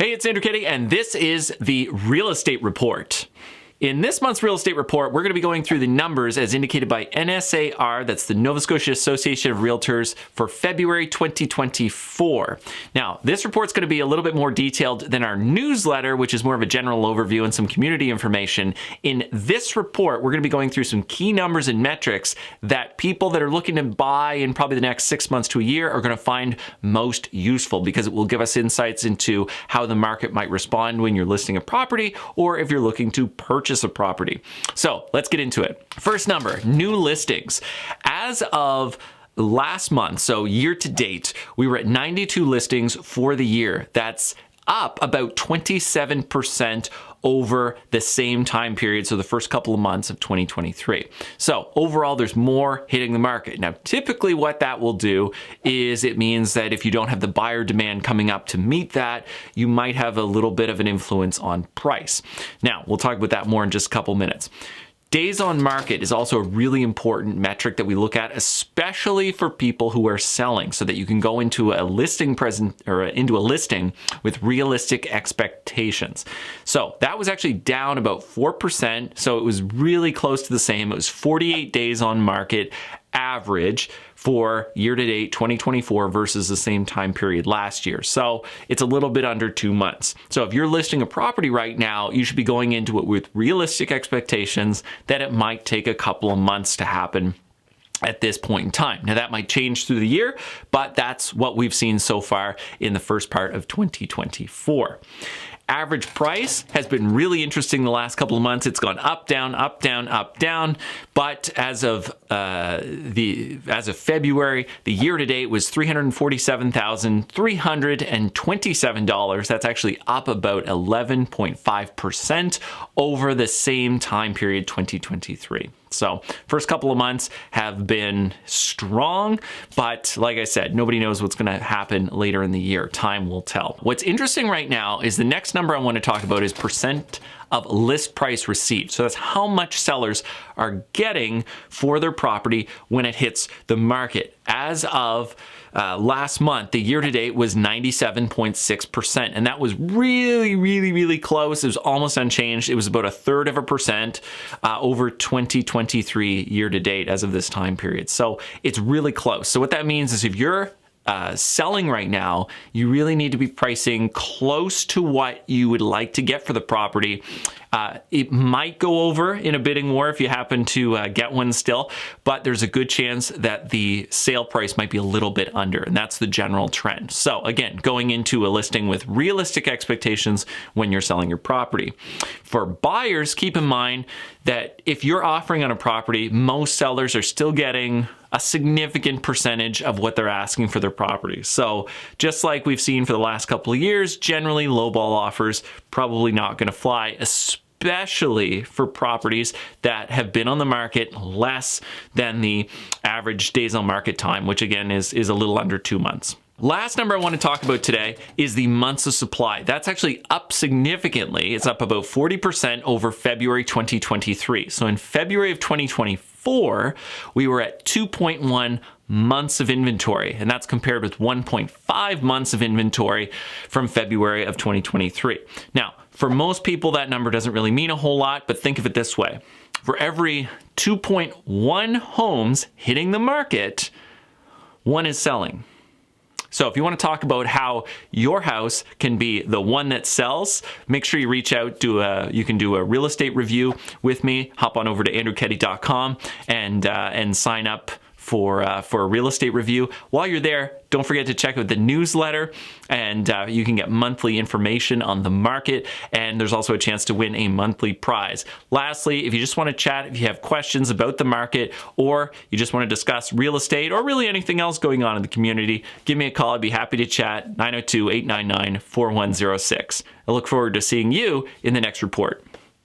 Hey, it's Andrew Keddy, and this is the Real Estate Report. In this month's Real Estate Report, we're going to be going through the numbers as indicated by NSAR, that's the Nova Scotia Association of Realtors, for February 2024. Now, this report's going to be a little bit more detailed than our newsletter, which is more of a general overview and some community information. In this report, we're going to be going through some key numbers and metrics that people that are looking to buy in probably the next 6 months to a year are going to find most useful, because it will give us insights into how the market might respond when you're listing a property or if you're looking to purchase a property. So let's get into it. First number, new listings. As of last month, so year to date, we were at 92 listings for the year. That's up about 27% over the same time period, so the first couple of months of 2023. So overall, there's more hitting the market. Now, typically what that will do is it means that if you don't have the buyer demand coming up to meet that, you might have a little bit of an influence on price. Now, we'll talk about that more in just a couple minutes. Days on market is also a really important metric that we look at, especially for people who are selling, so that you can go into a listing with realistic expectations. So that was actually down about 4%. So it was really close to the same. It was 48 days on market average for year-to-date 2024 versus the same time period last year. So it's a little bit under 2 months. So if you're listing a property right now, you should be going into it with realistic expectations that it might take a couple of months to happen at this point in time. Now that might change through the year, but that's what we've seen so far in the first part of 2024. Average price has been really interesting the last couple of months. It's gone up, down, up, down, up, down. But as of February, the year to date was $347,327. That's actually up about 11.5% over the same time period, 2023. So first couple of months have been strong, but like I said, nobody knows what's going to happen later in the year. Time will tell. What's interesting right now is the next number I want to talk about is percent of list price received. So that's how much sellers are getting for their property when it hits the market. As of last month, the year to date was 97.6%, and that was really close. It was almost unchanged. It was about 1/3% over 2023 year to date as of this time period. So it's really close. So what that means is if you're selling right now, you really need to be pricing close to what you would like to get for the property. It might go over in a bidding war if you happen to get one still, but there's a good chance that the sale price might be a little bit under, and that's the general trend. So again, going into a listing with realistic expectations when you're selling your property. For buyers, keep in mind that if you're offering on a property, most sellers are still getting a significant percentage of what they're asking for their property. So just like we've seen for the last couple of years, generally lowball offers probably not going to fly, especially for properties that have been on the market less than the average days on market time, which again is a little under 2 months. Last number I want to talk about today is the months of supply. That's actually up significantly. It's up about 40% over February 2023. So in February of 2024, we were at 2.1 months of inventory, and that's compared with 1.5 months of inventory from February of 2023. Now, for most people, that number doesn't really mean a whole lot, but think of it this way. For every 2.1 homes hitting the market, one is selling. So if you want to talk about how your house can be the one that sells, make sure you reach out to you can do a real estate review with me. Hop on over to andrewkeddy.com and sign up for a real estate review. While you're there, don't forget to check out the newsletter, and you can get monthly information on the market, and there's also a chance to win a monthly prize. Lastly, if you just want to chat, if you have questions about the market, or you just want to discuss real estate or really anything else going on in the community, give me a call. I'd be happy to chat. 902-899-4106. I look forward to seeing you in the next report.